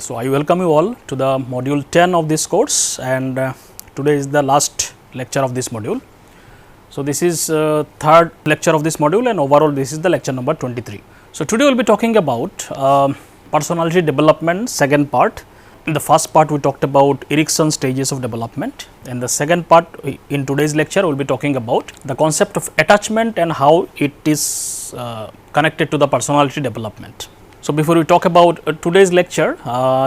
So, I welcome you all to the module 10 of this course, and today is the last lecture of this module. So, this is third lecture of this module, and overall this is the lecture number 23. So, today we will be talking about personality development second part. In the first part we talked about Erikson stages of development, and the second part in today's lecture we will be talking about the concept of attachment and how it is connected to the personality development. So, before we talk about today's lecture,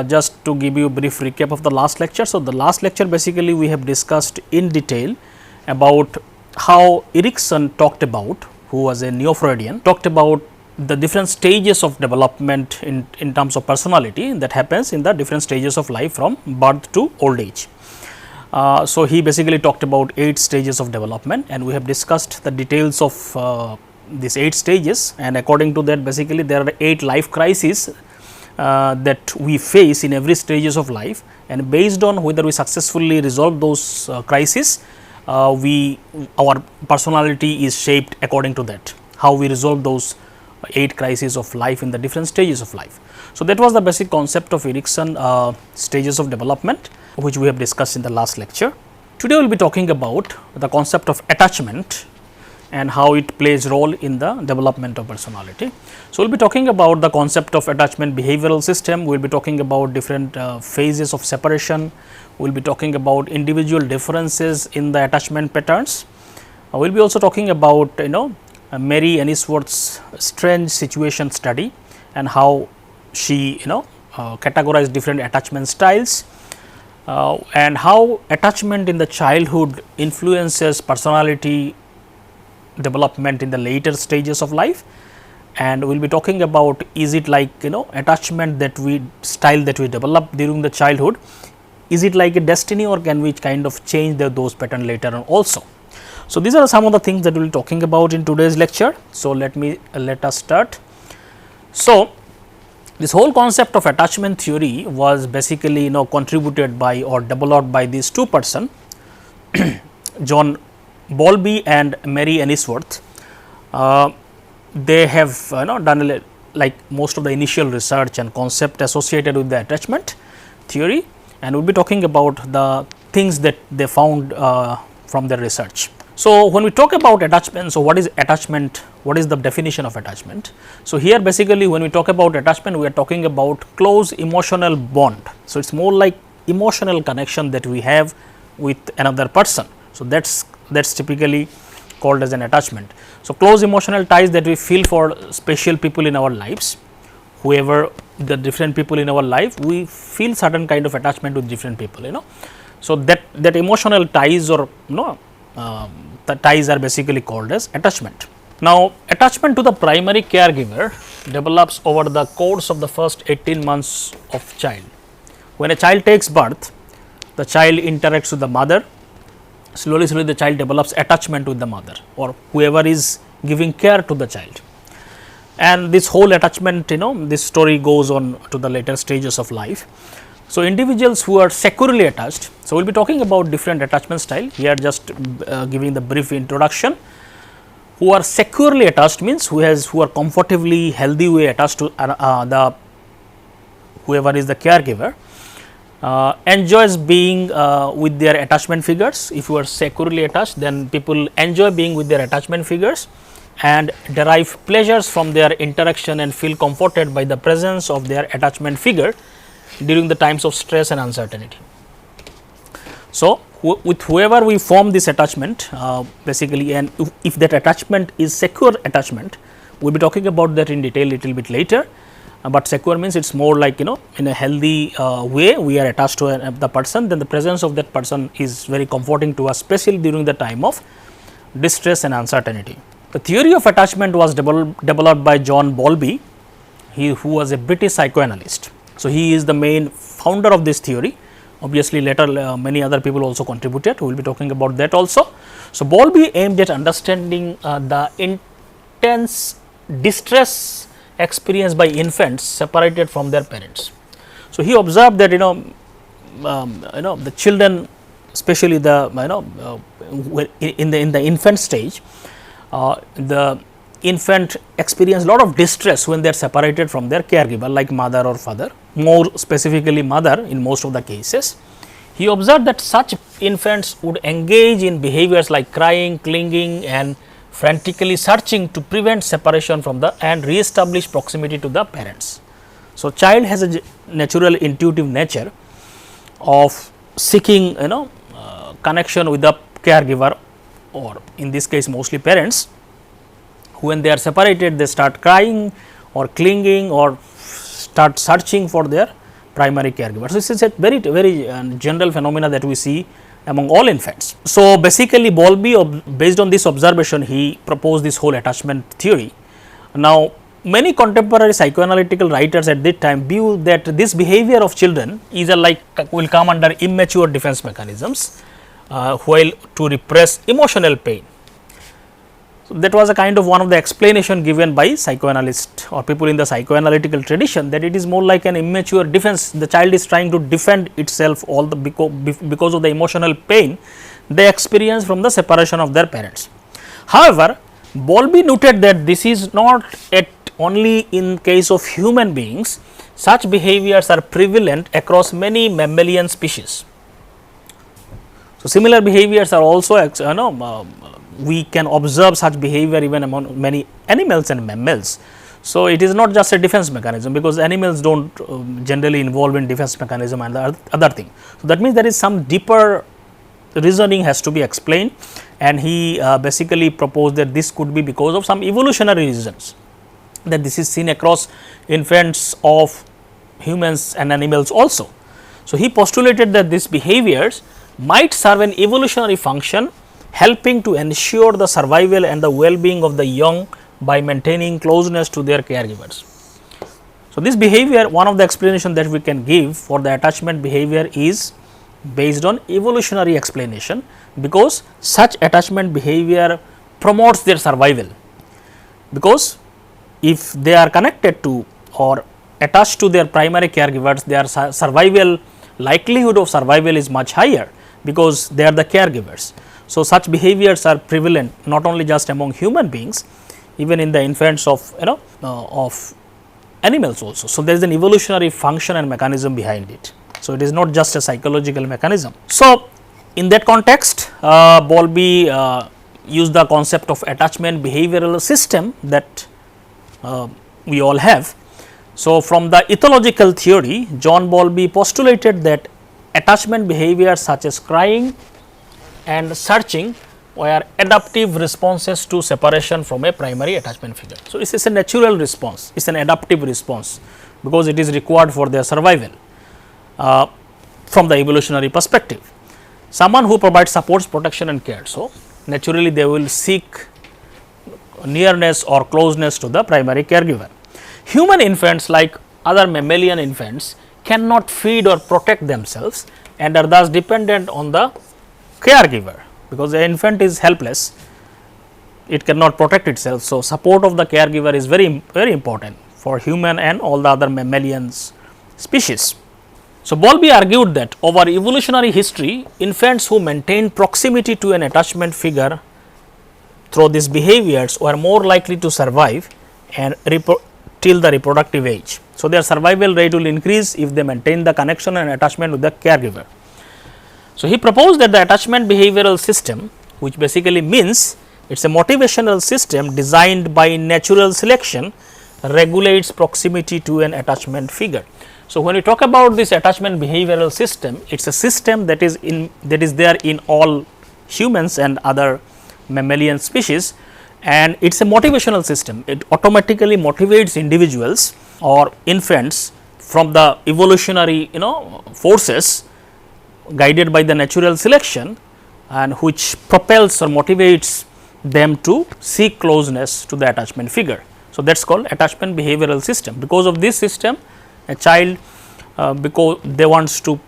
just to give you a brief recap of the last lecture. So, the last lecture basically we have discussed in detail about how Erikson talked about, who was a Neo-Freudian, talked about the different stages of development in terms of personality that happens in the different stages of life from birth to old age. So, he basically talked about 8 stages of development, and we have discussed the details of these 8 stages, and according to that basically there are 8 life crises that we face in every stages of life, and based on whether we successfully resolve those crises, our personality is shaped according to that, how we resolve those 8 crises of life in the different stages of life. So, that was the basic concept of Erikson stages of development, which we have discussed in the last lecture. Today we will be talking about the concept of attachment and how it plays role in the development of personality. So, we will be talking about the concept of attachment behavioral system, we will be talking about different phases of separation, we will be talking about individual differences in the attachment patterns. We will be also talking about Mary Ainsworth's strange situation study and how she categorized different attachment styles, and how attachment in the childhood influences personality development in the later stages of life. And we will be talking about, is it like attachment style that we develop during the childhood, is it like a destiny, or can we kind of change those pattern later on also. So, these are some of the things that we will be talking about in today's lecture. So, let us start. So, this whole concept of attachment theory was basically contributed by or developed by these 2 persons, John Bowlby and Mary Ainsworth. They have done like most of the initial research and concept associated with the attachment theory, and we will be talking about the things that they found from their research. So, when we talk about attachment, so what is attachment? What is the definition of attachment? So, here basically when we talk about attachment, we are talking about close emotional bond. So, it is more like emotional connection that we have with another person. So, that is typically called as an attachment. So, close emotional ties that we feel for special people in our lives, whoever the different people in our life, we feel certain kind of attachment with different people. So, that emotional ties or the ties are basically called as attachment. Now, attachment to the primary caregiver develops over the course of the first 18 months of child. When a child takes birth, the child interacts with the mother. Slowly the child develops attachment with the mother or whoever is giving care to the child, and this whole attachment, this story goes on to the later stages of life. So, individuals who are securely attached, so we will be talking about different attachment style here, just giving the brief introduction. Who are securely attached means who are comfortably healthy way attached to the whoever is the caregiver, enjoys being with their attachment figures. If you are securely attached, then people enjoy being with their attachment figures and derive pleasures from their interaction and feel comforted by the presence of their attachment figure during the times of stress and uncertainty. So, with whoever we form this attachment basically, and if that attachment is secure attachment, we will be talking about that in detail little bit later. But secure means it is more like in a healthy way we are attached to the person, then the presence of that person is very comforting to us, especially during the time of distress and uncertainty. The theory of attachment was developed by John Bowlby, who was a British psychoanalyst. So, he is the main founder of this theory. Obviously, later many other people also contributed, we will be talking about that also. So, Bowlby aimed at understanding the intense distress experienced by infants separated from their parents. So, he observed that the children, especially the in the infant stage, the infant experience lot of distress when they are separated from their caregiver like mother or father. more specifically mother in most of the cases. He observed that such infants would engage in behaviors like crying, clinging and frantically searching to prevent separation from the and re-establish proximity to the parents. So, child has a natural intuitive nature of seeking connection with the caregiver, or in this case mostly parents. When they are separated, they start crying or clinging or start searching for their primary caregiver. So, this is a very general phenomena that we see among all infants. So, basically Bowlby, based on this observation, he proposed this whole attachment theory. Now, many contemporary psychoanalytical writers at that time view that this behavior of children is will come under immature defense mechanisms, while to repress emotional pain. So, that was a kind of one of the explanation given by psychoanalysts or people in the psychoanalytical tradition, that it is more like an immature defense. The child is trying to defend itself all the because of the emotional pain they experience from the separation of their parents. However, Bowlby noted that this is not only in case of human beings. Such behaviors are prevalent across many mammalian species. So, similar behaviors are also we can observe such behavior even among many animals and mammals. So, it is not just a defense mechanism, because animals do not generally involve in defense mechanism and the other thing. So, that means there is some deeper reasoning has to be explained, and he basically proposed that this could be because of some evolutionary reasons, that this is seen across infants of humans and animals also. So, he postulated that these behaviors might serve an evolutionary function, helping to ensure the survival and the well-being of the young by maintaining closeness to their caregivers. So, this behavior, one of the explanation that we can give for the attachment behavior is based on evolutionary explanation, because such attachment behavior promotes their survival, because if they are connected to or attached to their primary caregivers, their likelihood of survival is much higher, because they are the caregivers. So, such behaviors are prevalent not only just among human beings, even in the infants of of animals also. So, there is an evolutionary function and mechanism behind it. So, it is not just a psychological mechanism. So, in that context, Bowlby used the concept of attachment behavioral system that we all have. So, from the ethological theory, John Bowlby postulated that attachment behaviors such as crying and searching were adaptive responses to separation from a primary attachment figure. So, it is a natural response, it is an adaptive response, because it is required for their survival from the evolutionary perspective. Someone who provides supports, protection and care. So, naturally they will seek nearness or closeness to the primary caregiver. Human infants, like other mammalian infants, cannot feed or protect themselves and are thus dependent on the caregiver, because the infant is helpless, it cannot protect itself. So, support of the caregiver is very important for human and all the other mammalian species. So, Bowlby argued that over evolutionary history, infants who maintained proximity to an attachment figure through these behaviors were more likely to survive and till the reproductive age. So, their survival rate will increase if they maintain the connection and attachment with the caregiver. So, he proposed that the attachment behavioral system, which basically means it is a motivational system designed by natural selection, regulates proximity to an attachment figure. So, when we talk about this attachment behavioral system, it is a system that is there in all humans and other mammalian species, and it is a motivational system. It automatically motivates individuals or infants from the evolutionary forces guided by the natural selection, and which propels or motivates them to seek closeness to the attachment figure. So, that is called attachment behavioral system. Because of this system, a child because they wants to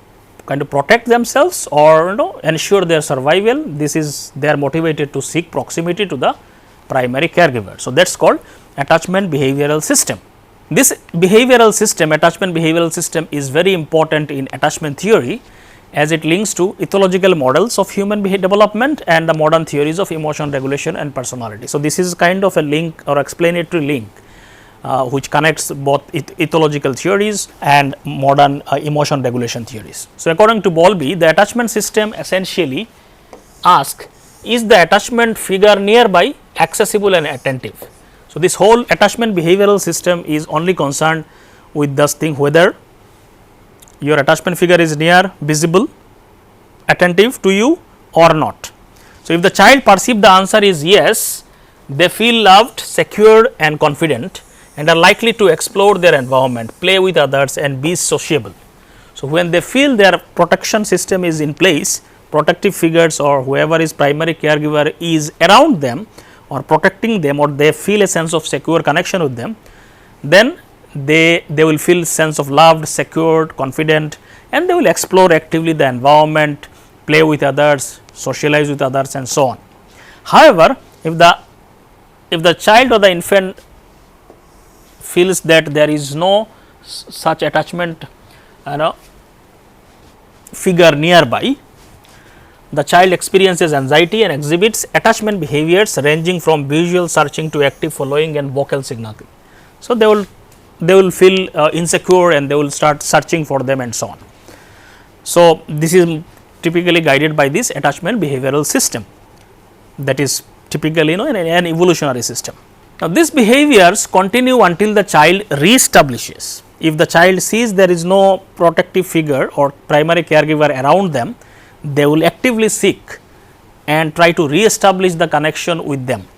kind of protect themselves or ensure their survival, this is they are motivated to seek proximity to the primary caregiver. So, that is called attachment behavioral system. This behavioral system, attachment behavioral system, is very important in attachment theory, as it links to ethological models of human development and the modern theories of emotion regulation and personality. So, this is kind of a link or explanatory link which connects both ethological theories and modern emotion regulation theories. So, according to Bowlby, the attachment system essentially asks, is the attachment figure nearby, accessible and attentive. So, this whole attachment behavioral system is only concerned with this thing, whether your attachment figure is near, visible, attentive to you or not. So, if the child perceives the answer is yes, they feel loved, secured and confident and are likely to explore their environment, play with others and be sociable. So, when they feel their protection system is in place, protective figures or whoever is primary caregiver is around them or protecting them, or they feel a sense of secure connection with them, then they will feel sense of loved, secured, confident and they will explore actively the environment, play with others, socialize with others and so on. However, if the child or the infant feels that there is no such attachment figure nearby, the child experiences anxiety and exhibits attachment behaviors ranging from visual searching to active following and vocal signaling. So, they will feel insecure and they will start searching for them and so on. So, this is typically guided by this attachment behavioral system, that is typically an evolutionary system. Now, these behaviors continue until the child reestablishes. If the child sees there is no protective figure or primary caregiver around them, they will actively seek and try to re-establish the connection with them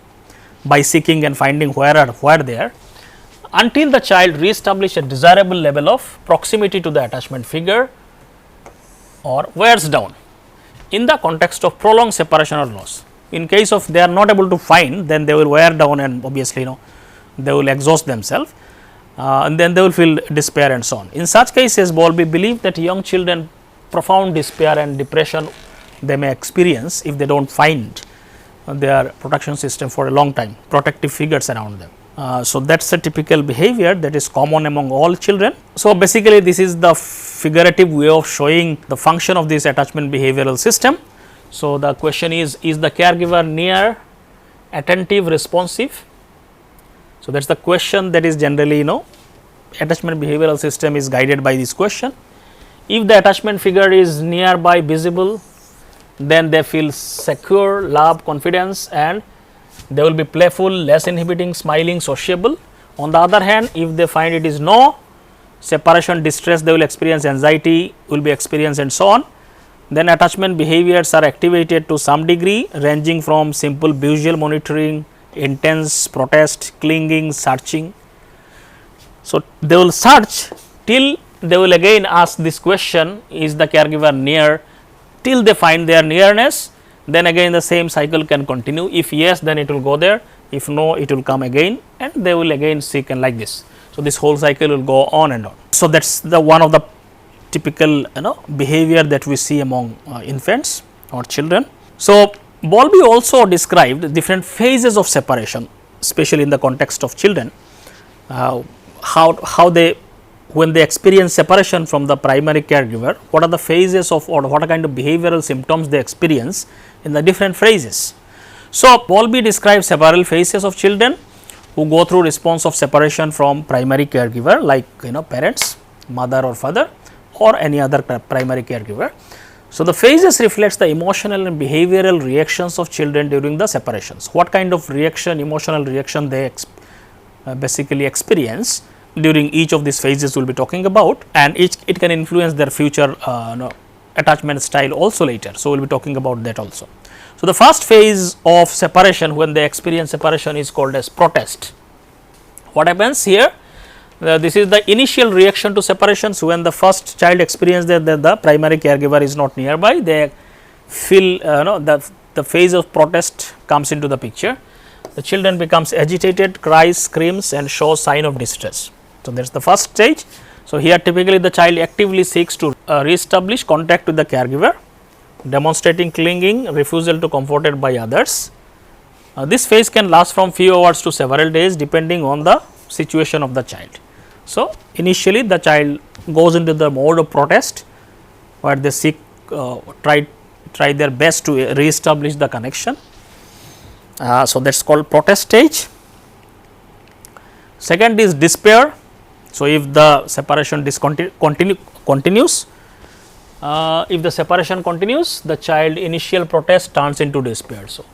by seeking and finding where they are, until the child re-establish a desirable level of proximity to the attachment figure or wears down in the context of prolonged separation or loss. In case of they are not able to find, then they will wear down and obviously they will exhaust themselves and then they will feel despair and so on. In such cases, Bowlby believe that young children profound despair and depression they may experience if they do not find their protection system for a long time, protective figures around them. So, that is a typical behavior that is common among all children. So, basically this is the figurative way of showing the function of this attachment behavioral system. So, the question is the caregiver near, attentive, responsive? So, that is the question that is generally attachment behavioral system is guided by this question. If the attachment figure is nearby, visible, then they feel secure, love, confidence and they will be playful, less inhibiting, smiling, sociable. On the other hand, if they find it is no, separation, distress, they will experience anxiety, will be experienced and so on. Then attachment behaviors are activated to some degree, ranging from simple visual monitoring, intense protest, clinging, searching. So, they will search till they will again ask this question, is the caregiver near, till they find their nearness, then again the same cycle can continue. If yes, then it will go there, if no, it will come again and they will again seek and like this. So, this whole cycle will go on and on. So, that is the one of the typical behavior that we see among infants or children. So, Bowlby also described different phases of separation, especially in the context of children, how they, when they experience separation from the primary caregiver, what are the phases of or what kind of behavioral symptoms they experience in the different phases. So, Bowlby describes several phases of children who go through response of separation from primary caregiver, like parents, mother or father or any other primary caregiver. So, the phases reflects the emotional and behavioral reactions of children during the separations. What kind of reaction, emotional reaction they basically experience during each of these phases we will be talking about, and it can influence their future attachment style also later. So, we will be talking about that also. So, the first phase of separation, when they experience separation, is called as protest. What happens here? This is the initial reaction to separations. When the first child experiences that the primary caregiver is not nearby, they feel the phase of protest comes into the picture. The children becomes agitated, cries, screams and shows sign of distress. So, that is the first stage. So, here typically the child actively seeks to re-establish contact with the caregiver, demonstrating clinging, refusal to comforted by others. This phase can last from few hours to several days depending on the situation of the child. So, initially the child goes into the mode of protest, where they seek try their best to re-establish the connection. So, that is called protest stage. Second is despair. So, if the separation continues, if the separation continues, the child initial protest turns into despair. So,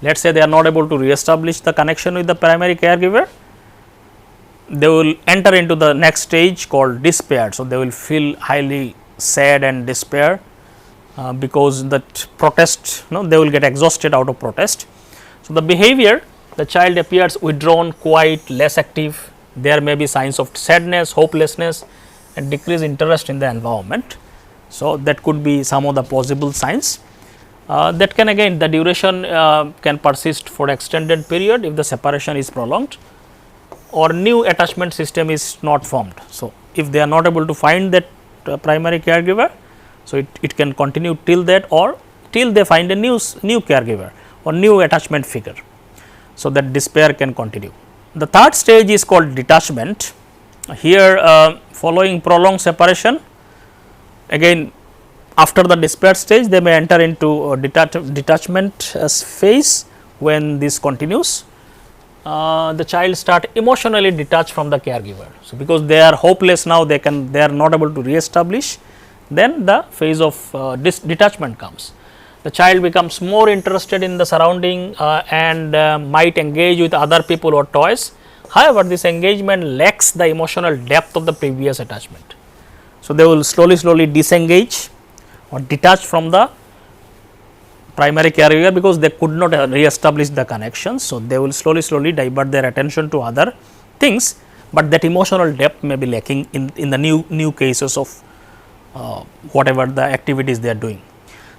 let us say they are not able to re-establish the connection with the primary caregiver, they will enter into the next stage called despair. So, they will feel highly sad and despair because that protest, they will get exhausted out of protest. So, the behavior, the child appears withdrawn, quiet, less active, there may be signs of sadness, hopelessness and decreased interest in the environment. So, that could be some of the possible signs. That can again the duration can persist for extended period if the separation is prolonged or new attachment system is not formed. So, if they are not able to find that primary caregiver, so it can continue till that or till they find a new caregiver or new attachment figure. So, that despair can continue. The third stage is called detachment. Here following prolonged separation, again after the despair stage they may enter into detachment phase. When this continues, the child start emotionally detached from the caregiver. So, because they are hopeless now, they are not able to re-establish, then the phase of detachment comes. The child becomes more interested in the surrounding and might engage with other people or toys. However, this engagement lacks the emotional depth of the previous attachment. So, they will slowly disengage or detach from the primary caregiver because they could not re-establish the connection. So, they will slowly divert their attention to other things, but that emotional depth may be lacking in the new cases of whatever the activities they are doing.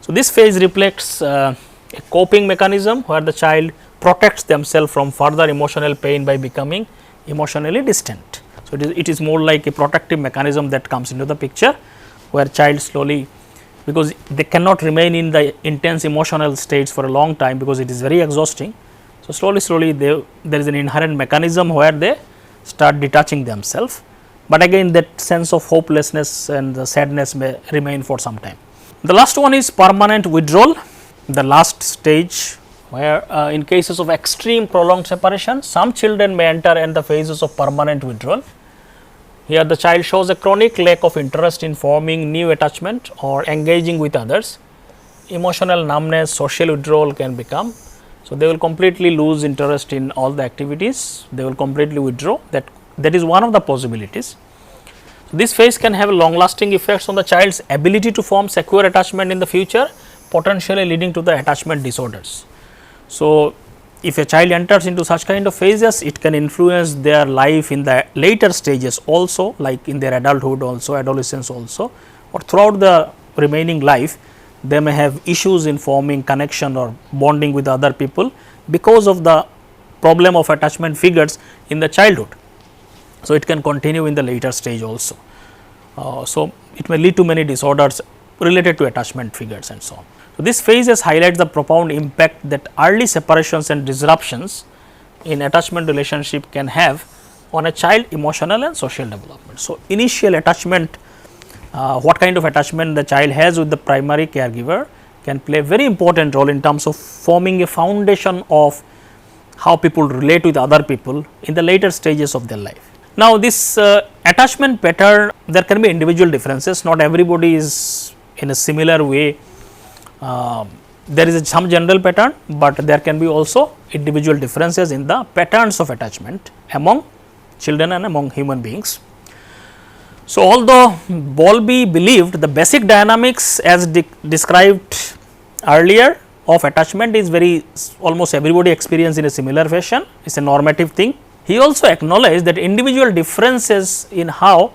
So, this phase reflects a coping mechanism where the child protects themselves from further emotional pain by becoming emotionally distant. So, it is more like a protective mechanism that comes into the picture, where child slowly, because they cannot remain in the intense emotional states for a long time because it is very exhausting. So, slowly there is an inherent mechanism where they start detaching themselves, but again that sense of hopelessness and the sadness may remain for some time. The last one is permanent withdrawal, the last stage, where in cases of extreme prolonged separation, some children may enter in the phases of permanent withdrawal. Here the child shows a chronic lack of interest in forming new attachment or engaging with others. Emotional numbness, social withdrawal can become. So, they will completely lose interest in all the activities, they will completely withdraw. That is one of the possibilities. This phase can have long lasting effects on the child's ability to form secure attachment in the future, potentially leading to the attachment disorders. So, if a child enters into such kind of phases, it can influence their life in the later stages also, like in their adulthood also, adolescence also, or throughout the remaining life, they may have issues in forming connection or bonding with other people because of the problem of attachment figures in the childhood. So, it can continue in the later stage also. So, it may lead to many disorders related to attachment figures and so on. So, this phases highlights the profound impact that early separations and disruptions in attachment relationship can have on a child emotional and social development. So, initial attachment, what kind of attachment the child has with the primary caregiver can play a very important role in terms of forming a foundation of how people relate with other people in the later stages of their life. Now, this attachment pattern, there can be individual differences, not everybody is in a similar way. There is some general pattern, but there can be also individual differences in the patterns of attachment among children and among human beings. So, although Bowlby believed the basic dynamics as described earlier of attachment is almost everybody experience in a similar fashion, it is a normative thing. He also acknowledged that individual differences in how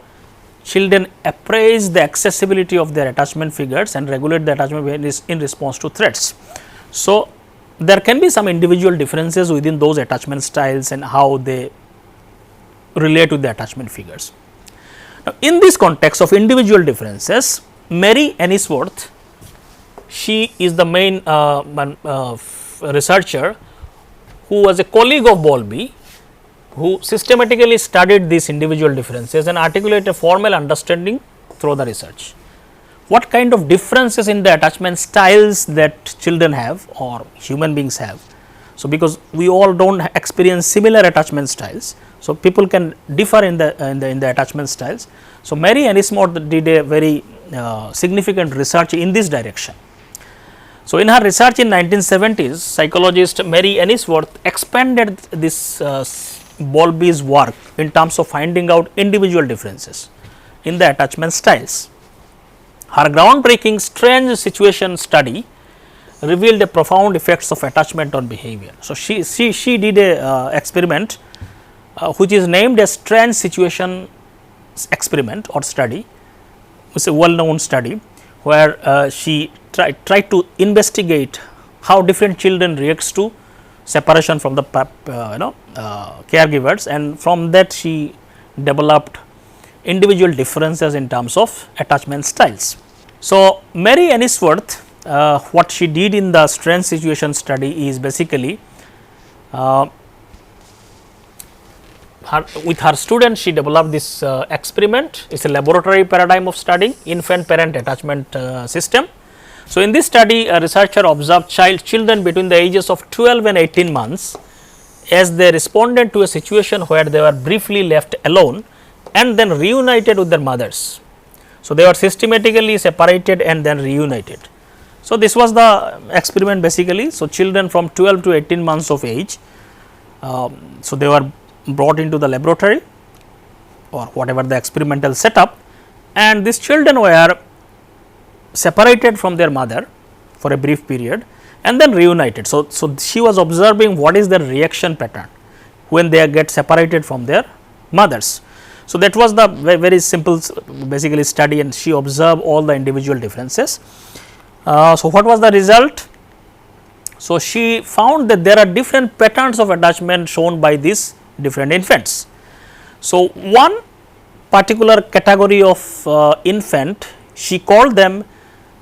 children appraise the accessibility of their attachment figures and regulate the attachment in response to threats. So, there can be some individual differences within those attachment styles and how they relate to the attachment figures. Now, in this context of individual differences, Mary Ainsworth, she is the main researcher who was a colleague of Bowlby, who systematically studied these individual differences and articulated a formal understanding through the research. What kind of differences in the attachment styles that children have or human beings have. So, because we all do not experience similar attachment styles. So, people can differ in the attachment styles. So, Mary Ainsworth did a very significant research in this direction. So, in her research in 1970s, psychologist Mary Ainsworth expanded this Bowlby's work in terms of finding out individual differences in the attachment styles. Her groundbreaking strange situation study revealed the profound effects of attachment on behavior. So, she did a experiment which is named as strange situation experiment or study. It is a well known study where she tried to investigate how different children reacts to separation from the caregivers, and from that she developed individual differences in terms of attachment styles. So, Mary Ainsworth, what she did in the strange situation study is basically with her students she developed this experiment. It is a laboratory paradigm of studying infant parent attachment system. So, in this study a researcher observed children between the ages of 12 and 18 months as they responded to a situation where they were briefly left alone and then reunited with their mothers. So, they were systematically separated and then reunited. So, this was the experiment basically. So, children from 12 to 18 months of age, so they were brought into the laboratory or whatever the experimental setup, and these children were separated from their mother for a brief period and then reunited. So, she was observing what is the reaction pattern when they get separated from their mothers. So, that was the very simple basically study, and she observed all the individual differences. So, what was the result? So, she found that there are different patterns of attachment shown by these different infants. So, one particular category of infant, she called them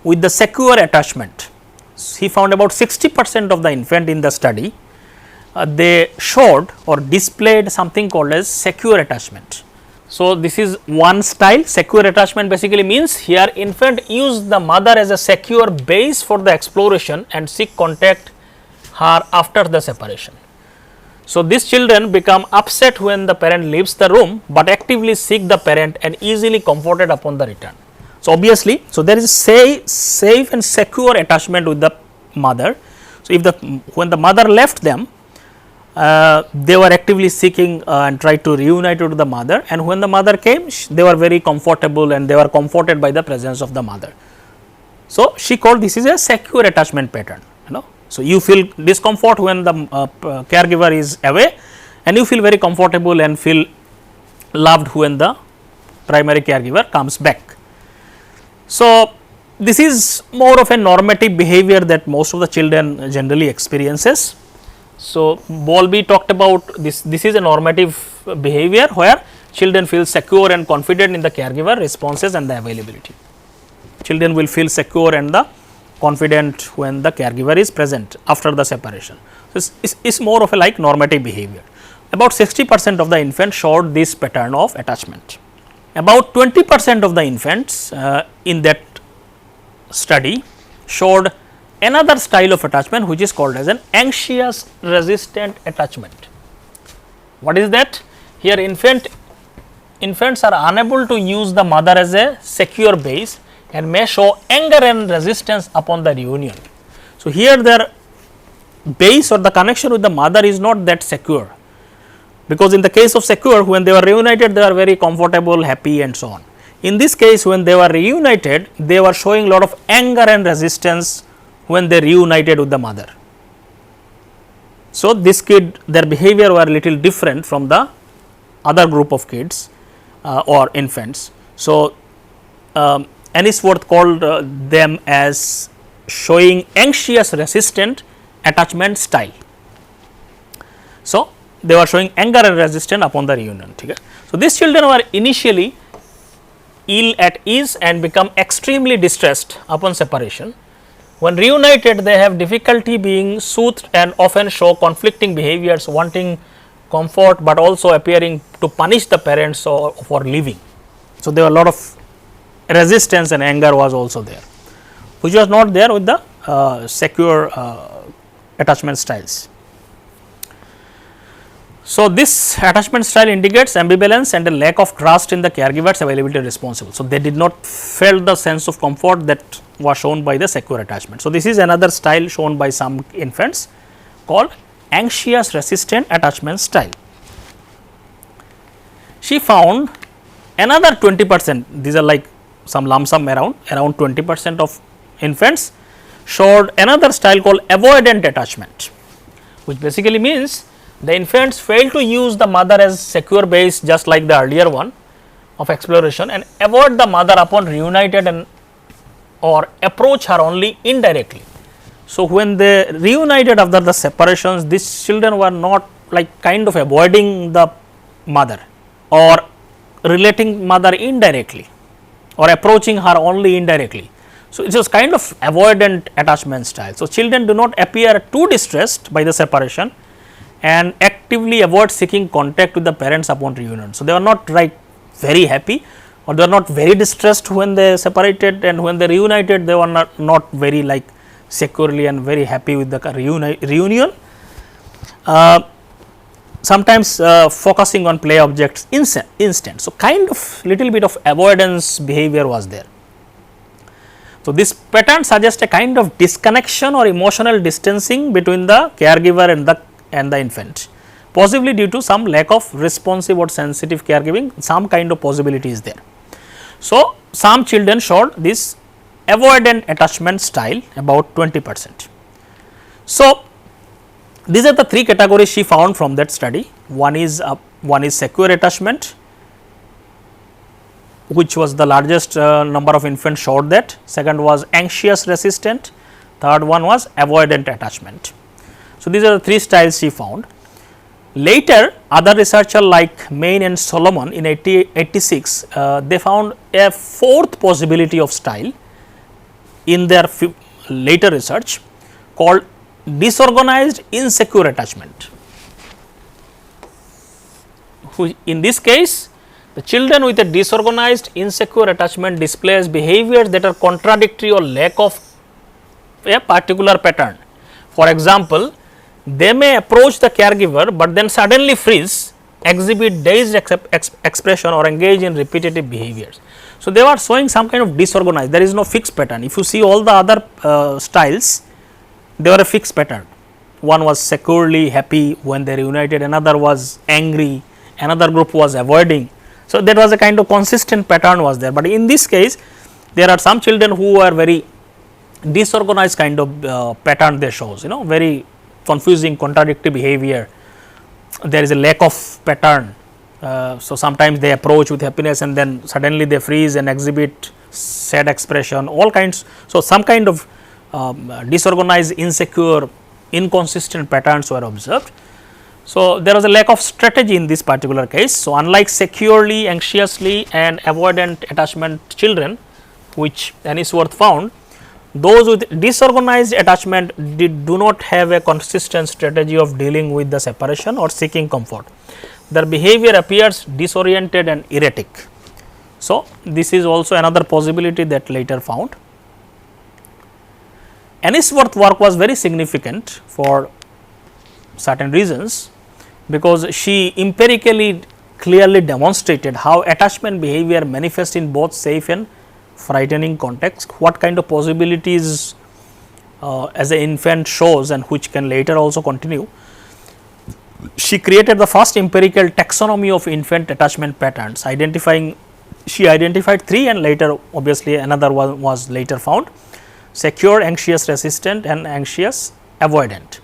with the secure attachment. He found about 60% of the infant in the study, they showed or displayed something called as secure attachment. So, this is one style. Secure attachment basically means here infant use the mother as a secure base for the exploration and seek contact her after the separation. So, these children become upset when the parent leaves the room, but actively seek the parent and easily comforted upon the return. So, obviously, so there is safe and secure attachment with the mother. So, if when the mother left them, they were actively seeking and tried to reunite with the mother, and when the mother came they were very comfortable and they were comforted by the presence of the mother. So, she called this is a secure attachment pattern, So, you feel discomfort when the caregiver is away, and you feel very comfortable and feel loved when the primary caregiver comes back. So, this is more of a normative behavior that most of the children generally experiences. So, Bowlby talked about this is a normative behavior where children feel secure and confident in the caregiver responses and the availability. Children will feel secure and the confident when the caregiver is present after the separation. This is more of a like normative behavior. About 60% of the infants showed this pattern of attachment. About 20% of the infants in that study showed another style of attachment which is called as an anxious resistant attachment. What is that? Here infants are unable to use the mother as a secure base and may show anger and resistance upon the reunion. So, here their base or the connection with the mother is not that secure, because in the case of secure, when they were reunited they were very comfortable, happy and so on. In this case, when they were reunited, they were showing lot of anger and resistance when they reunited with the mother. So, this kid, their behavior were little different from the other group of kids or infants. So, Ainsworth called them as showing anxious resistant attachment style. So, they were showing anger and resistance upon the reunion. So, these children were initially ill at ease and become extremely distressed upon separation. When reunited, they have difficulty being soothed and often show conflicting behaviors, wanting comfort, but also appearing to punish the parents for leaving. So, there were a lot of resistance and anger was also there, which was not there with the secure attachment styles. So, this attachment style indicates ambivalence and a lack of trust in the caregiver's availability responsible. So, they did not feel the sense of comfort that was shown by the secure attachment. So, this is another style shown by some infants called anxious resistant attachment style. She found another 20%, these are like some lump sum around 20% of infants showed another style called avoidant attachment, which basically means the infants fail to use the mother as secure base just like the earlier one of exploration and avoid the mother upon reunited and or approach her only indirectly. So, when they reunited after the separations, these children were not like kind of avoiding the mother or relating mother indirectly or approaching her only indirectly. So, it was kind of avoidant attachment style. So, children do not appear too distressed by the separation and actively avoid seeking contact with the parents upon reunion. So, they are not like very happy or they are not very distressed when they separated, and when they reunited they were not very like securely and very happy with the reunion. Sometimes focusing on play objects instant. So, kind of little bit of avoidance behavior was there. So, this pattern suggests a kind of disconnection or emotional distancing between the caregiver and the infant, possibly due to some lack of responsive or sensitive caregiving, some kind of possibility is there. So, some children showed this avoidant attachment style about 20%. So, these are the three categories she found from that study. One is secure attachment, which was the largest number of infants showed that. Second was anxious resistant, third one was avoidant attachment. So, these are the three styles she found. Later, other researchers like Main and Solomon in 86, they found a fourth possibility of style in their later research called disorganized insecure attachment. In this case, the children with a disorganized insecure attachment displays behaviors that are contradictory or lack of a particular pattern. For example, they may approach the caregiver, but then suddenly freeze, exhibit dazed expression or engage in repetitive behaviors. So, they were showing some kind of disorganized, there is no fixed pattern. If you see all the other styles, they were a fixed pattern. One was securely happy when they reunited, another was angry, another group was avoiding. So, there was a kind of consistent pattern was there, but in this case there are some children who are very disorganized kind of pattern they shows, very confusing contradictory behavior, there is a lack of pattern. So, sometimes they approach with happiness and then suddenly they freeze and exhibit sad expression, all kinds. So, some kind of disorganized, insecure, inconsistent patterns were observed. So, there was a lack of strategy in this particular case. So, unlike securely, anxiously and avoidant attachment children, which Ainsworth found, those with disorganized attachment do not have a consistent strategy of dealing with the separation or seeking comfort. Their behavior appears disoriented and erratic. So, this is also another possibility that later found. Ainsworth's work was very significant for certain reasons, because she empirically clearly demonstrated how attachment behavior manifests in both safe and frightening context, what kind of possibilities as an infant shows and which can later also continue. She created the first empirical taxonomy of infant attachment patterns, she identified three and later obviously another one was later found: secure, anxious resistant and anxious avoidant.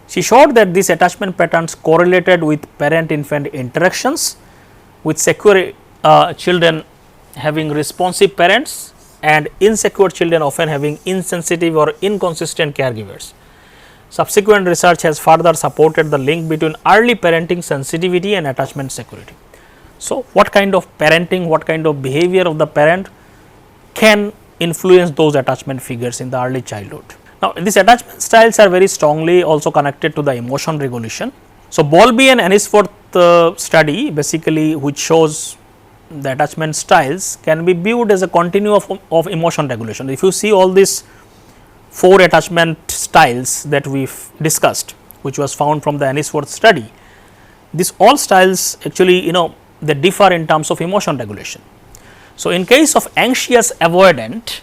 She showed that these attachment patterns correlated with parent infant interactions, with secure children having responsive parents and insecure children often having insensitive or inconsistent caregivers. Subsequent research has further supported the link between early parenting sensitivity and attachment security. So, what kind of parenting, what kind of behavior of the parent can influence those attachment figures in the early childhood. Now, these attachment styles are very strongly also connected to the emotion regulation. So, Bowlby and Ainsworth study basically, which shows the attachment styles can be viewed as a continuum of emotion regulation. If you see all these 4 attachment styles that we have discussed, which was found from the Ainsworth study, These all styles actually they differ in terms of emotion regulation. So, in case of anxious avoidant,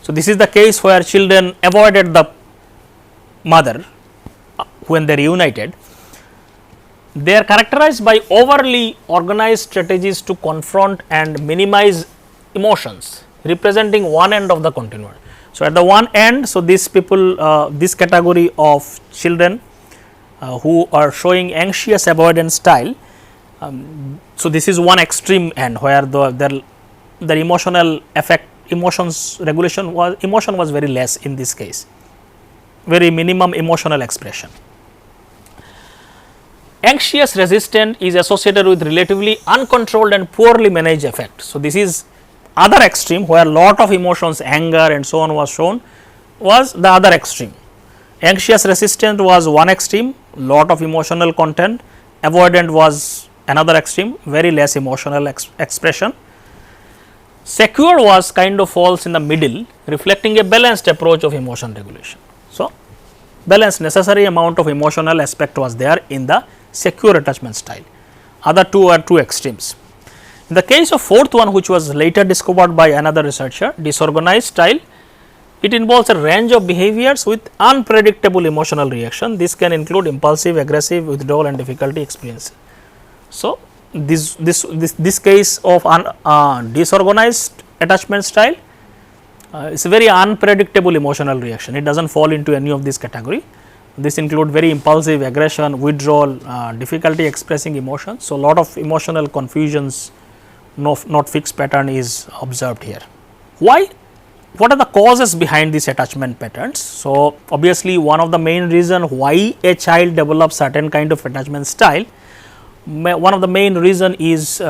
so this is the case where children avoided the mother when they reunited. They are characterized by overly organized strategies to confront and minimize emotions, representing one end of the continuum. So, at the one end, so these people, this category of children who are showing anxious avoidance style. So, this is one extreme end where the emotional effect, emotions regulation was, emotion was very less in this case, very minimum emotional expression. Anxious resistant is associated with relatively uncontrolled and poorly managed effect. So, this is other extreme where lot of emotions, anger and so on was shown, was the other extreme. Anxious resistant was one extreme, lot of emotional content. Avoidant was another extreme, very less emotional expression. Secure was kind of falls in the middle, reflecting a balanced approach of emotion regulation. So, balanced, necessary amount of emotional aspect was there in the secure attachment style. Other two are two extremes. In the case of fourth one, which was later discovered by another researcher, disorganized style, it involves a range of behaviors with unpredictable emotional reaction. This can include impulsive, aggressive, withdrawal and difficulty experience. So, this case of disorganized attachment style is a very unpredictable emotional reaction. It does not fall into any of this category. This include very impulsive, aggression, withdrawal, difficulty expressing emotions. So, lot of emotional confusions, not fixed pattern is observed here. Why? What are the causes behind these attachment patterns? So, obviously, one of the main reason why a child develops certain kind of attachment style, one of the main reason is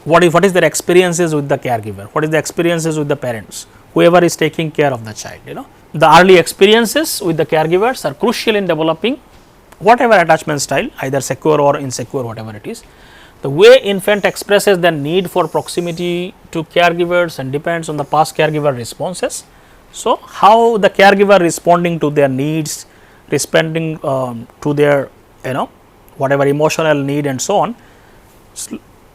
what is their experiences with the caregiver, what is the experiences with the parents, whoever is taking care of the child. The early experiences with the caregivers are crucial in developing whatever attachment style, either secure or insecure, whatever it is. The way infant expresses their need for proximity to caregivers and depends on the past caregiver responses. So, how the caregiver responding to their needs, responding to their whatever emotional need and so on,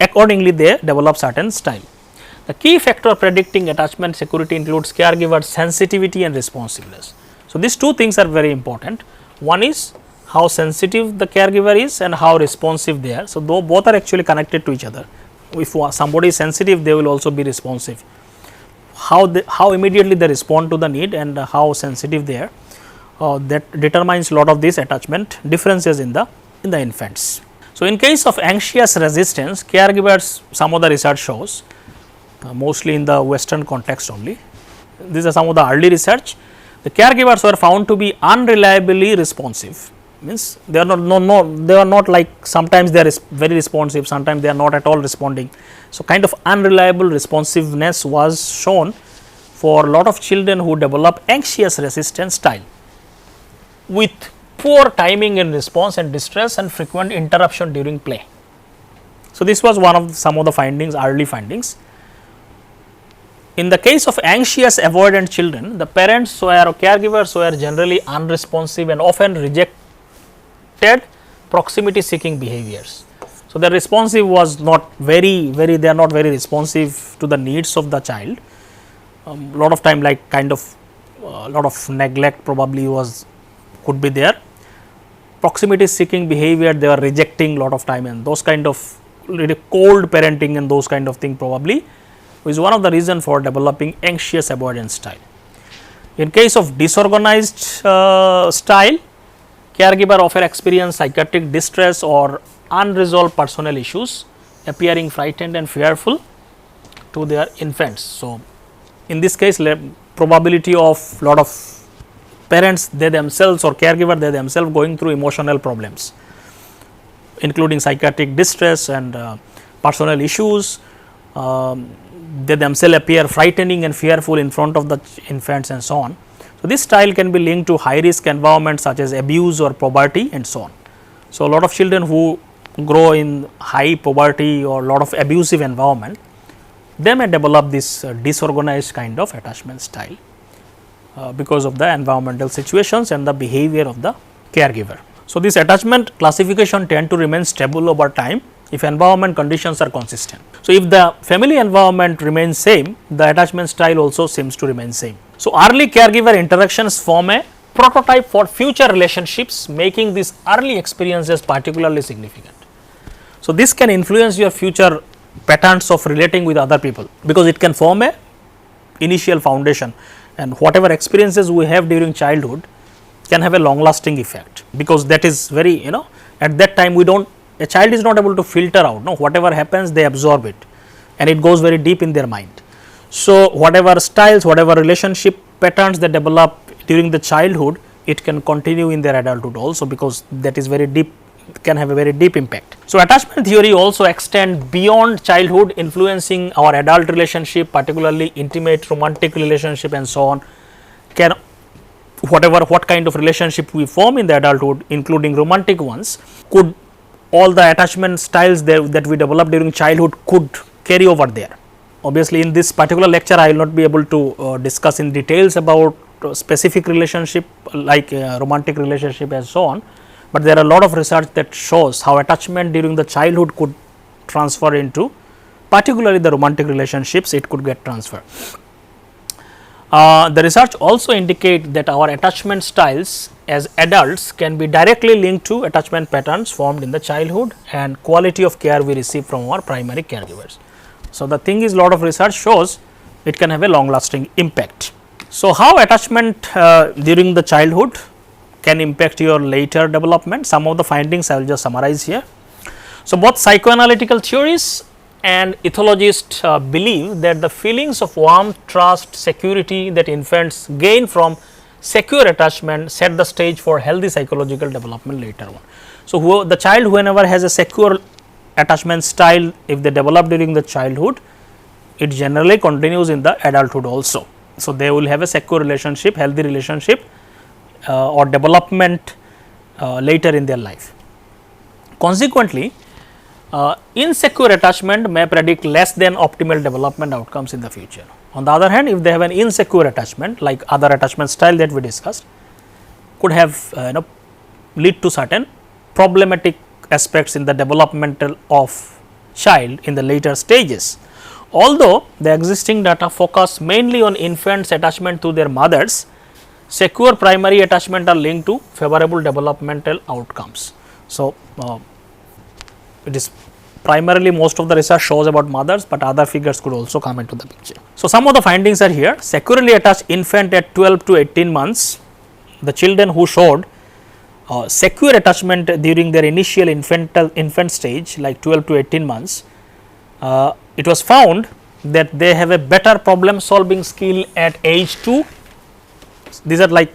accordingly they develop certain style. The key factor predicting attachment security includes caregiver sensitivity and responsiveness. So, these two things are very important. One is how sensitive the caregiver is and how responsive they are. So, though both are actually connected to each other. If somebody is sensitive, they will also be responsive. How immediately they respond to the need and how sensitive they are, that determines lot of these attachment differences in the infants. So, in case of anxious resistance, caregivers, some of the research shows, mostly in the western context only, these are some of the early research, the caregivers were found to be unreliably responsive. Means they are not like, sometimes they are very responsive, sometimes they are not at all responding. So, kind of unreliable responsiveness was shown for a lot of children who develop anxious resistance style with poor timing in response and distress and frequent interruption during play. So, this was some of the findings, early findings. In the case of anxious avoidant children, the parents or caregivers were generally unresponsive and often rejected proximity seeking behaviors. So, the responsive was not very they are not very responsive to the needs of the child. Lot of time, like kind of lot of neglect probably could be there. Proximity seeking behavior, they are rejecting lot of time, and those kind of cold parenting and those kind of thing probably is one of the reason for developing anxious avoidance style. In case of disorganized style, caregiver often experience psychiatric distress or unresolved personal issues, appearing frightened and fearful to their infants. So, in this case, probability of lot of parents, they themselves or caregiver, they themselves going through emotional problems, including psychiatric distress and personal issues. They themselves appear frightening and fearful in front of the infants and so on. So, this style can be linked to high risk environments such as abuse or poverty and so on. So, a lot of children who grow in high poverty or lot of abusive environment, they may develop this disorganized kind of attachment style because of the environmental situations and the behavior of the caregiver. So, this attachment classification tend to remain stable over time if environment conditions are consistent. So, if the family environment remains same, the attachment style also seems to remain same. So, early caregiver interactions form a prototype for future relationships, making these early experiences particularly significant. So, this can influence your future patterns of relating with other people, because it can form a initial foundation, and whatever experiences we have during childhood can have a long lasting effect, because that is very, at that time we do not, a child is not able to filter out, whatever happens they absorb it and it goes very deep in their mind. So, whatever styles, whatever relationship patterns they develop during the childhood, it can continue in their adulthood also, because that is very deep, can have a very deep impact. So, attachment theory also extend beyond childhood, influencing our adult relationship, particularly intimate romantic relationship and so on. Can what kind of relationship we form in the adulthood, including romantic ones, could all the attachment styles that we develop during childhood could carry over there. Obviously, in this particular lecture I will not be able to discuss in details about specific relationship like romantic relationship and so on, but there are a lot of research that shows how attachment during the childhood could transfer into, particularly the romantic relationships, it could get transferred. The research also indicate that our attachment styles as adults can be directly linked to attachment patterns formed in the childhood and quality of care we receive from our primary caregivers. So, the thing is, lot of research shows it can have a long lasting impact. So, how attachment during the childhood can impact your later development? Some of the findings I will just summarize here. So, both psychoanalytical theories and ethologists believe that the feelings of warmth, trust, security that infants gain from secure attachment set the stage for healthy psychological development later on. So, the child whenever has a secure attachment style, if they develop during the childhood, it generally continues in the adulthood also. So, they will have a secure relationship, healthy relationship or development later in their life. Consequently, insecure attachment may predict less than optimal development outcomes in the future. On the other hand, if they have an insecure attachment like other attachment style that we discussed, could have lead to certain problematic aspects in the developmental of child in the later stages. Although the existing data focus mainly on infants' attachment to their mothers, secure primary attachment are linked to favorable developmental outcomes. So, it is primarily most of the research shows about mothers, but other figures could also come into the picture. So, some of the findings are here. Securely attached infant at 12 to 18 months, the children who showed secure attachment during their initial infant stage like 12 to 18 months, it was found that they have a better problem solving skill at age 2. These are like,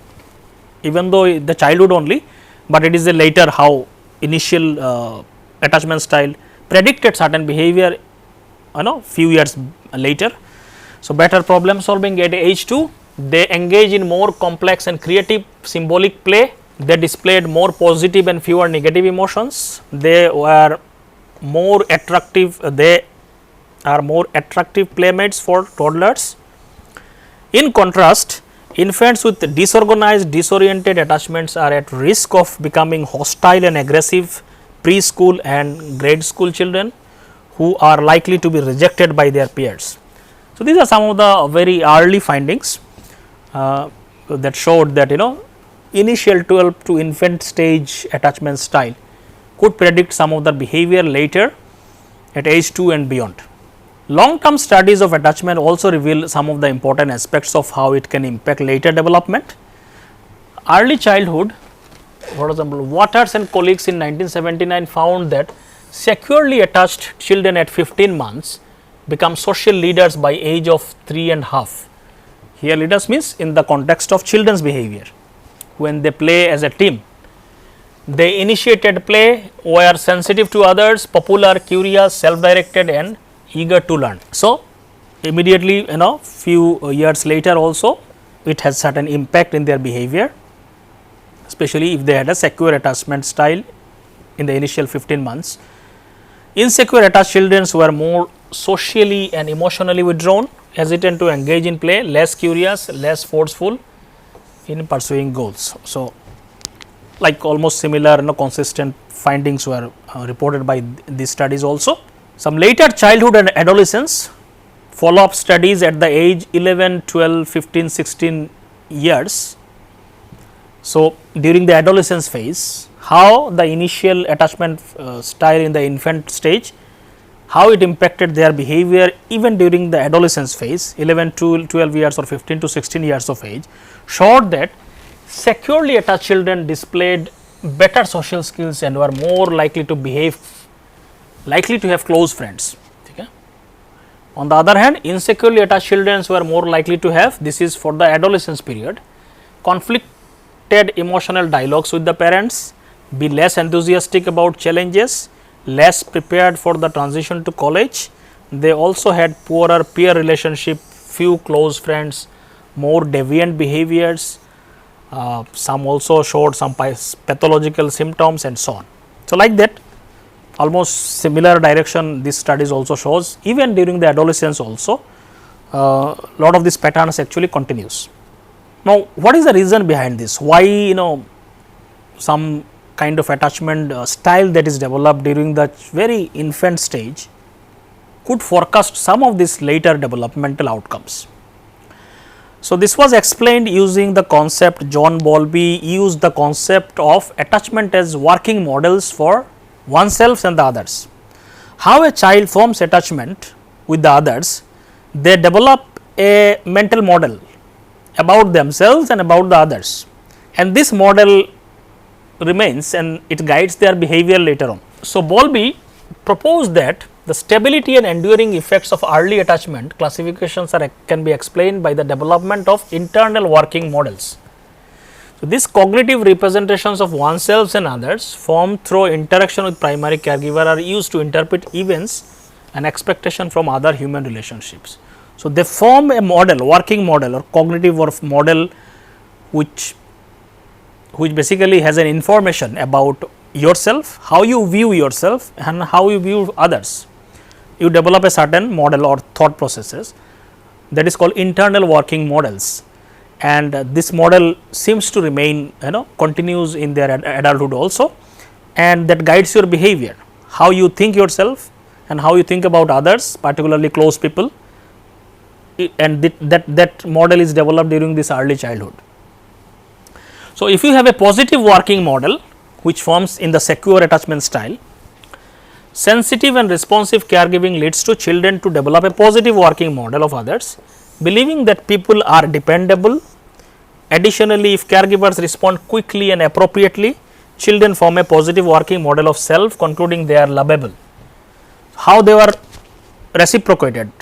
even though the childhood only, but it is a later how initial attachment style predicted certain behavior few years later. So, better problem solving at age 2, they engage in more complex and creative symbolic play, they displayed more positive and fewer negative emotions, they were more attractive, they are more attractive playmates for toddlers. In contrast, infants with disorganized, disoriented attachments are at risk of becoming hostile and aggressive preschool and grade school children who are likely to be rejected by their peers. So, these are some of the very early findings that showed that initial 12 to infant stage attachment style could predict some of the behavior later at age 2 and beyond. Long term studies of attachment also reveal some of the important aspects of how it can impact later development. Early childhood, for example, Waters and colleagues in 1979 found that securely attached children at 15 months become social leaders by age of 3.5. Here leaders means in the context of children's behavior, when they play as a team. They initiated play, were sensitive to others, popular, curious, self-directed and eager to learn. So, immediately few years later also it has certain impact in their behavior, especially if they had a secure attachment style in the initial 15 months. Insecure attached children were more socially and emotionally withdrawn, hesitant to engage in play, less curious, less forceful in pursuing goals. So, like almost similar, consistent findings were reported by these studies also. Some later childhood and adolescence follow up studies at the age 11, 12, 15, 16 years. So, during the adolescence phase, how the initial attachment style in the infant stage, how it impacted their behavior even during the adolescence phase 11 to 12 years or 15 to 16 years of age, showed that securely attached children displayed better social skills and were more likely to have close friends. Okay. On the other hand, insecurely attached children were more likely to have, this is for the adolescence period, conflicted emotional dialogues with the parents, be less enthusiastic about challenges, less prepared for the transition to college. They also had poorer peer relationship, few close friends, more deviant behaviors. Some also showed some pathological symptoms and so on. So, like that, almost similar direction this studies also shows, even during the adolescence also lot of these patterns actually continues. Now, what is the reason behind this? Why some kind of attachment style that is developed during the very infant stage could forecast some of these later developmental outcomes. So, this was explained using the concept. John Bowlby used the concept of attachment as working models for oneself and the others. How a child forms attachment with the others, they develop a mental model about themselves and about the others, and this model remains and it guides their behavior later on. So, Bowlby proposed that the stability and enduring effects of early attachment classifications can be explained by the development of internal working models. So, these cognitive representations of oneself and others formed through interaction with primary caregiver are used to interpret events and expectation from other human relationships. So, they form a model, working model or cognitive or model which basically has an information about yourself, how you view yourself and how you view others. You develop a certain model or thought processes that is called internal working models, and this model seems to remain continues in their adulthood also, and that guides your behavior, how you think yourself and how you think about others, particularly close people, and that model is developed during this early childhood. So, if you have a positive working model which forms in the secure attachment style, sensitive and responsive caregiving leads to children to develop a positive working model of others, believing that people are dependable. Additionally, if caregivers respond quickly and appropriately, children form a positive working model of self, concluding they are lovable. How they were reciprocated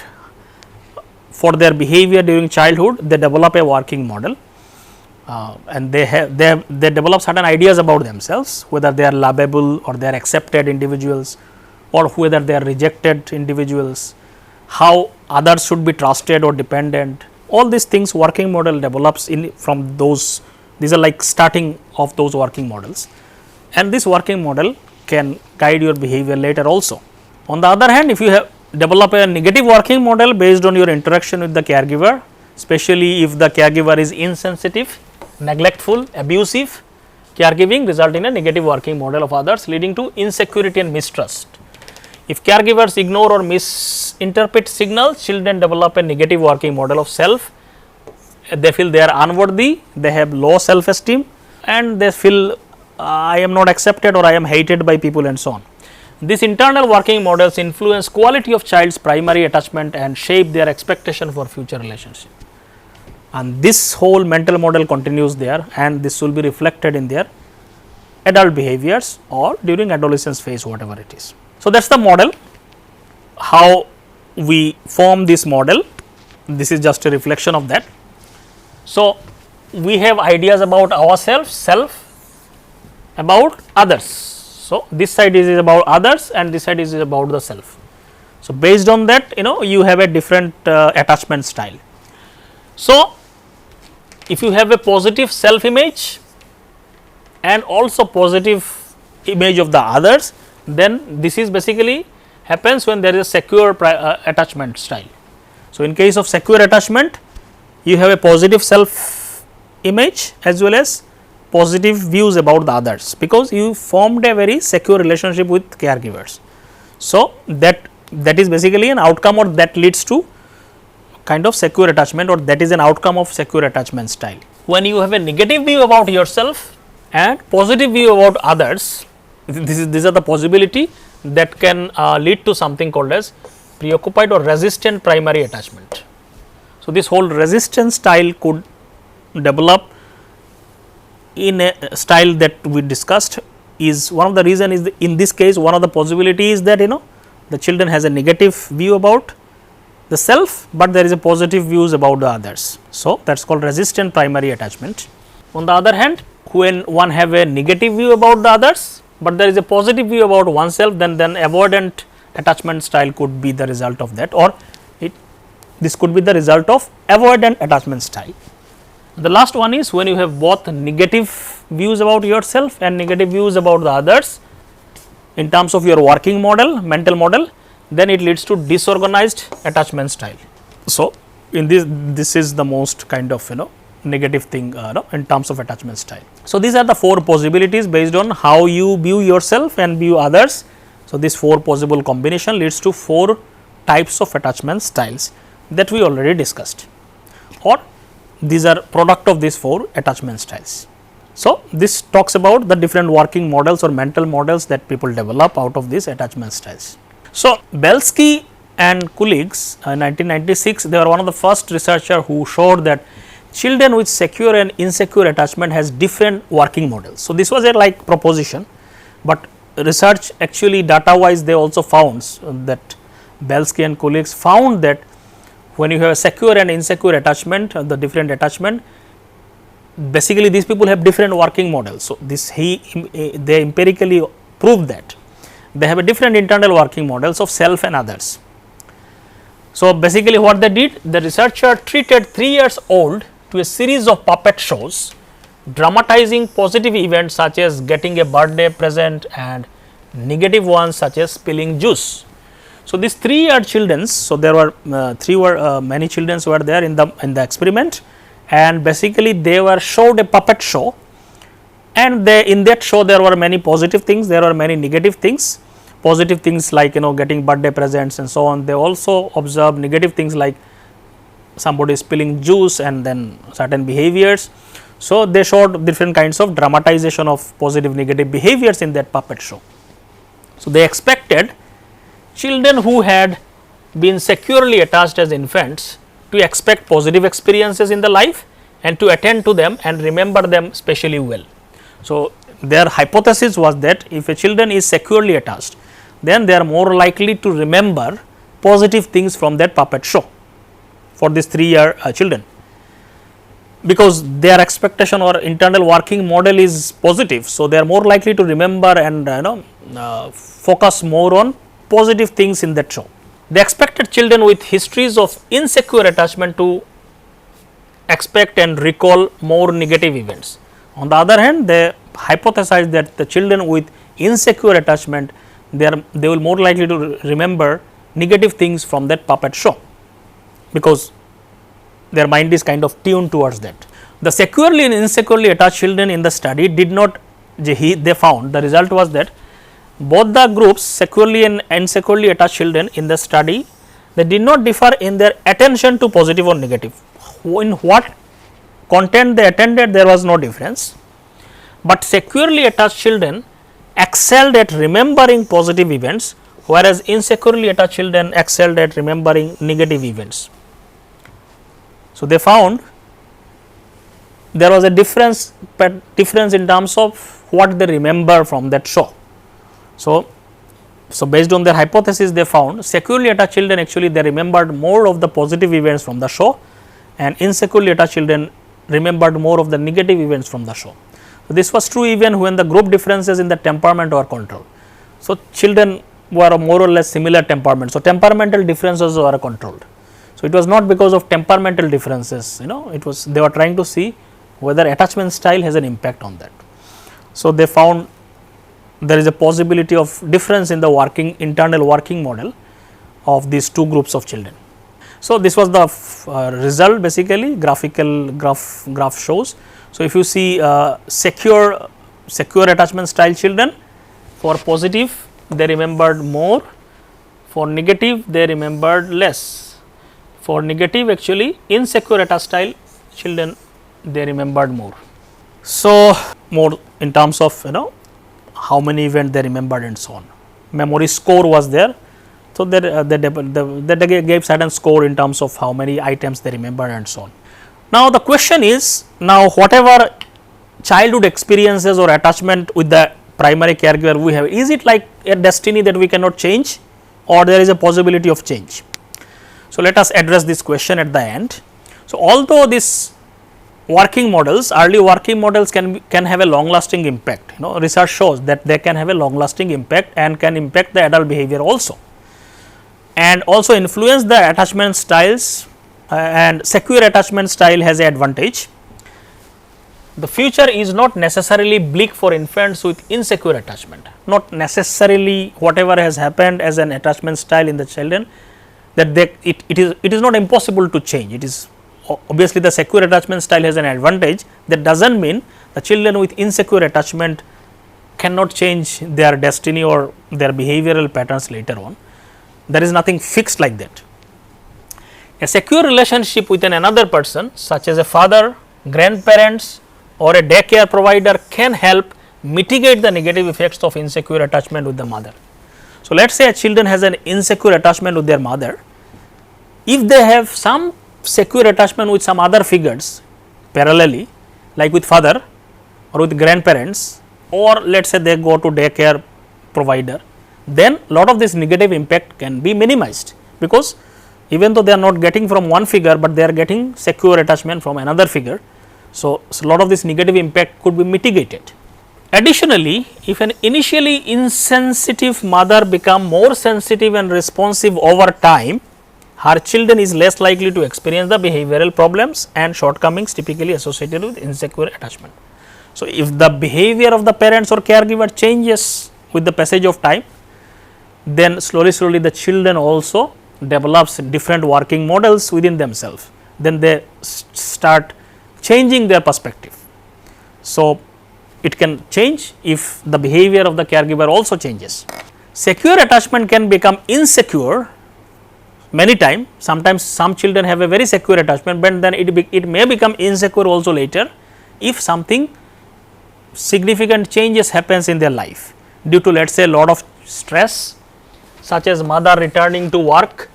for their behavior during childhood, they develop a working model. And they develop certain ideas about themselves, whether they are lovable or they are accepted individuals, or whether they are rejected individuals, how others should be trusted or dependent. All these things working model develops from those. These are like starting of those working models, and this working model can guide your behavior later also. On the other hand, if you have develop a negative working model based on your interaction with the caregiver, especially if the caregiver is insensitive, neglectful, abusive, caregiving result in a negative working model of others, leading to insecurity and mistrust. If caregivers ignore or misinterpret signals, children develop a negative working model of self. They feel they are unworthy, they have low self esteem, and they feel I am not accepted or I am hated by people and so on. These internal working models influence quality of child's primary attachment and shape their expectation for future relationship. And this whole mental model continues there, and this will be reflected in their adult behaviors or during adolescence phase, whatever it is. So, that is the model, how we form this model. This is just a reflection of that. So, we have ideas about ourselves, self, about others. So, this side is about others and this side is about the self. So, based on that you have a different attachment style. So, if you have a positive self image and also positive image of the others, then this is basically happens when there is a secure attachment style. So, in case of secure attachment, you have a positive self image as well as positive views about the others, because you formed a very secure relationship with caregivers. So, that is basically an outcome, or that leads to kind of secure attachment, or that is an outcome of secure attachment style. When you have a negative view about yourself and positive view about others, these are the possibility that can lead to something called as preoccupied or resistant primary attachment. So, this whole resistant style could develop in a style that we discussed. Is one of the reason is in this case, one of the possibilities that the children has a negative view about the self, but there is a positive views about the others. So, that is called resistant primary attachment. On the other hand, when one have a negative view about the others, but there is a positive view about oneself, then avoidant attachment style could be the result of that, or this could be the result of avoidant attachment style. The last one is when you have both negative views about yourself and negative views about the others in terms of your working model, mental model, then it leads to disorganized attachment style. So, in this is the most kind of negative thing in terms of attachment style. So, these are the 4 possibilities based on how you view yourself and view others. So, this 4 possible combination leads to 4 types of attachment styles that we already discussed, or these are product of these 4 attachment styles. So, this talks about the different working models or mental models that people develop out of these attachment styles. So, Belsky and colleagues in 1996, they were one of the first researchers who showed that children with secure and insecure attachment has different working models. So, this was a like proposition, but research actually data wise they also found that Belsky and colleagues found that when you have a secure and insecure attachment, the different attachment, basically these people have different working models. So, they empirically proved that they have a different internal working models of self and others. So, basically what they did, the researcher treated 3 years old to a series of puppet shows dramatizing positive events such as getting a birthday present and negative ones such as spilling juice. So, these 3-year children, so there were many children were there in the experiment, and basically they were showed a puppet show, and in that show there were many positive things, there were many negative things. Positive things like getting birthday presents and so on. They also observed negative things like somebody spilling juice and then certain behaviors. So, they showed different kinds of dramatization of positive negative behaviors in that puppet show. So, they expected children who had been securely attached as infants to expect positive experiences in the life and to attend to them and remember them especially well. So, their hypothesis was that if a children is securely attached, then they are more likely to remember positive things from that puppet show for these 3-year children, because their expectation or internal working model is positive. So, they are more likely to remember and focus more on positive things in that show. They expected children with histories of insecure attachment to expect and recall more negative events. On the other hand, they hypothesized that the children with insecure attachment, they will more likely to remember negative things from that puppet show, because their mind is kind of tuned towards that. The securely and insecurely attached children in the study did not, they found the result was that both the groups, securely and insecurely attached children in the study, they did not differ in their attention to positive or negative. In what content they attended, there was no difference, but securely attached children excelled at remembering positive events, whereas insecurely attached children excelled at remembering negative events. So, they found there was a difference in terms of what they remember from that show. So, based on their hypothesis, they found securely attached children actually they remembered more of the positive events from the show, and insecurely attached children remembered more of the negative events from the show. So, this was true even when the group differences in the temperament were controlled. So, children were more or less similar temperament. So, temperamental differences were controlled. So, it was not because of temperamental differences, it was they were trying to see whether attachment style has an impact on that. So, they found there is a possibility of difference in the internal working model of these two groups of children. So, this was the result basically graphical graph shows. So, if you see secure attachment style children, for positive they remembered more, for negative they remembered less. For negative actually insecure attached style children they remembered more. So, more in terms of how many events they remembered and so on. Memory score was there. So, they gave certain score in terms of how many items they remembered and so on. Now, the question is, now whatever childhood experiences or attachment with the primary caregiver we have, is it like a destiny that we cannot change, or there is a possibility of change? So, let us address this question at the end. So, although this working models, early working models can have a long lasting impact, research shows that they can have a long lasting impact and can impact the adult behavior also, and also influence the attachment styles, and secure attachment style has an advantage. The future is not necessarily bleak for infants with insecure attachment, not necessarily whatever has happened as an attachment style in the children, that it is not impossible to change. It is obviously the secure attachment style has an advantage. That does not mean the children with insecure attachment cannot change their destiny or their behavioral patterns later on. There is nothing fixed like that. A secure relationship with another person, such as a father, grandparents, or a daycare provider, can help mitigate the negative effects of insecure attachment with the mother. So, let us say a children has an insecure attachment with their mother. If they have some secure attachment with some other figures parallelly, like with father or with grandparents, or let us say they go to daycare provider, then lot of this negative impact can be minimized, because even though they are not getting from one figure, but they are getting secure attachment from another figure. So, lot of this negative impact could be mitigated. Additionally, if an initially insensitive mother become more sensitive and responsive over time, her children is less likely to experience the behavioral problems and shortcomings typically associated with insecure attachment. So, if the behavior of the parents or caregiver changes with the passage of time, then slowly the children also develops different working models within themselves, then they start changing their perspective. So, it can change if the behavior of the caregiver also changes. Secure attachment can become insecure many times. Sometimes some children have a very secure attachment, but then it may become insecure also later if something significant changes happens in their life due to, let us say, a lot of stress, such as mother returning to work,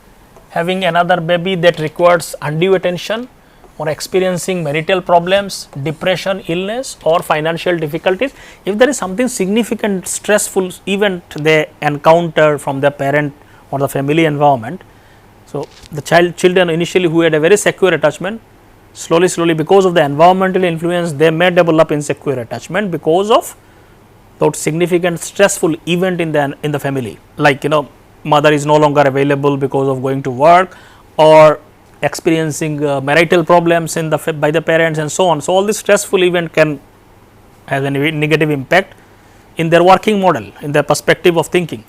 having another baby that requires undue attention, or experiencing marital problems, depression, illness, or financial difficulties. If there is something significant stressful event they encounter from their parent or the family environment, so the children initially who had a very secure attachment, slowly because of the environmental influence, they may develop insecure attachment because of that significant stressful event in the family, like mother is no longer available because of going to work, or experiencing marital problems by the parents and so on. So, all this stressful event can have a negative impact in their working model, in their perspective of thinking.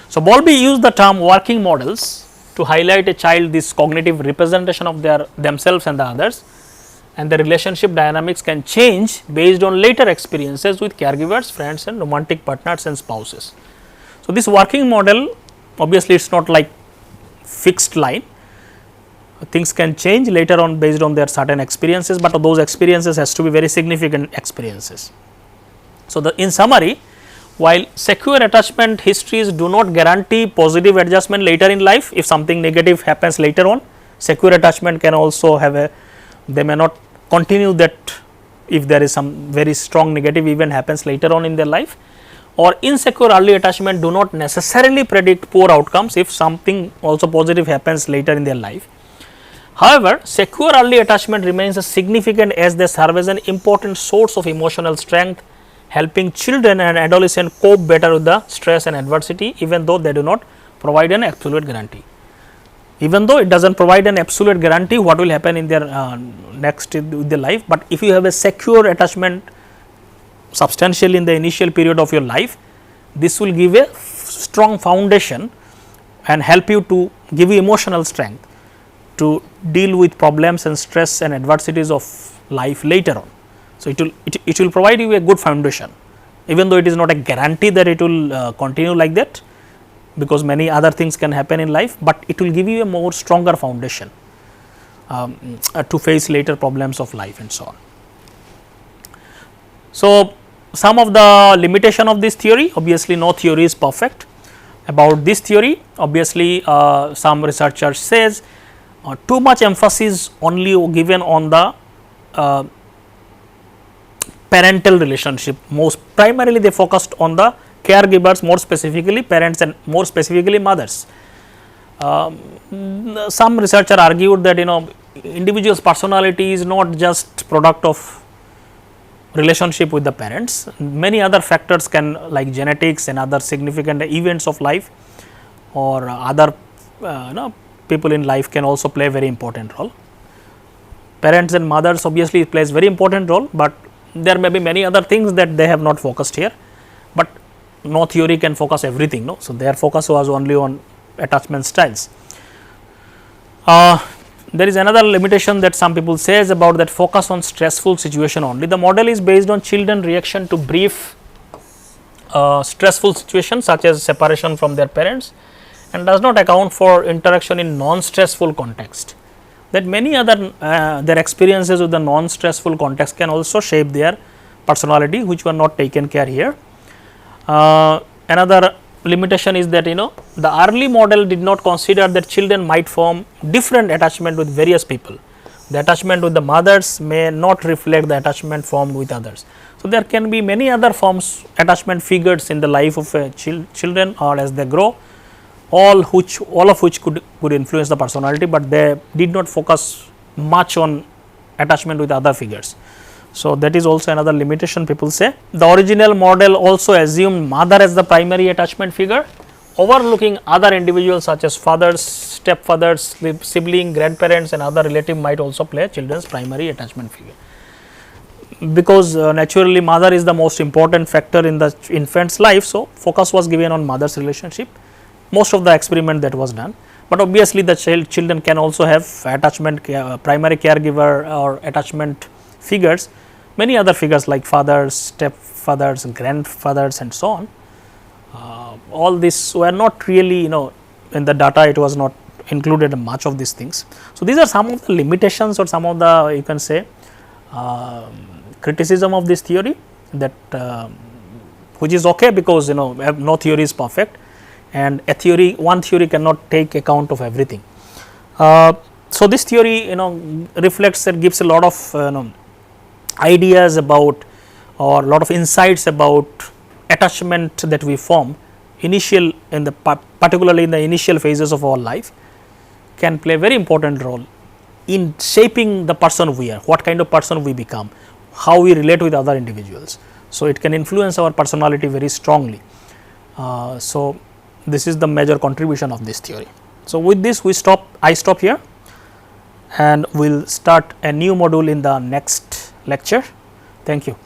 So, Bowlby used the term working models to highlight a child this cognitive representation of themselves and the others, and the relationship dynamics can change based on later experiences with caregivers, friends, and romantic partners and spouses. So, this working model, obviously it is not like fixed line, things can change later on based on their certain experiences, but those experiences has to be very significant experiences. So, in summary, while secure attachment histories do not guarantee positive adjustment later in life, if something negative happens later on, secure attachment can also have they may not continue that if there is some very strong negative event happens later on in their life, or insecure early attachment do not necessarily predict poor outcomes if something also positive happens later in their life. However, secure early attachment remains significant as they serve as an important source of emotional strength, helping children and adolescents cope better with the stress and adversity, even though they do not provide an absolute guarantee. Even though it does not provide an absolute guarantee what will happen in their next with their life, but if you have a secure attachment substantially in the initial period of your life, this will give a strong foundation and help you to give you emotional strength to deal with problems and stress and adversities of life later on. So, it will provide you a good foundation, even though it is not a guarantee that it will continue like that, because many other things can happen in life, but it will give you a more stronger foundation to face later problems of life and so on. So, some of the limitation of this theory, obviously no theory is perfect. About this theory, obviously some researchers says too much emphasis only given on the parental relationship. Most primarily they focused on the caregivers, more specifically parents and more specifically mothers. Some researcher argued that individual's personality is not just product of relationship with the parents. Many other factors can, like genetics and other significant events of life or other people in life can also play a very important role. Parents and mothers obviously plays very important role, but there may be many other things that they have not focused here, but no theory can focus everything. No, so their focus was only on attachment styles. There is another limitation that some people says about that focus on stressful situation only. The model is based on children reaction to brief stressful situations such as separation from their parents, and does not account for interaction in non-stressful context. That many other their experiences with the non-stressful context can also shape their personality, which were not taken care here. Another limitation is that the early model did not consider that children might form different attachment with various people. The attachment with the mothers may not reflect the attachment formed with others. So, there can be many other forms attachment figures in the life of children or as they grow, all of which could influence the personality, but they did not focus much on attachment with other figures. So, that is also another limitation people say. The original model also assumed mother as the primary attachment figure, overlooking other individuals such as fathers, stepfathers, sibling, grandparents and other relative might also play children's primary attachment figure. Because naturally mother is the most important factor in the infant's life, so focus was given on mother's relationship. Most of the experiment that was done, but obviously the children can also have attachment primary caregiver or attachment figures, many other figures like fathers, stepfathers, grandfathers and so on. All this were not really in the data, it was not included much of these things. So, these are some of the limitations or some of the you can say criticism of this theory, that which is okay, because no theory is perfect and one theory cannot take account of everything. So, this theory reflects and gives a lot of ideas about or lot of insights about attachment that we form particularly in the initial phases of our life, can play a very important role in shaping the person we are, what kind of person we become, how we relate with other individuals. So, it can influence our personality very strongly. So, this is the major contribution of this theory. So, with this I stop here and we will start a new module in the next lecture. Thank you.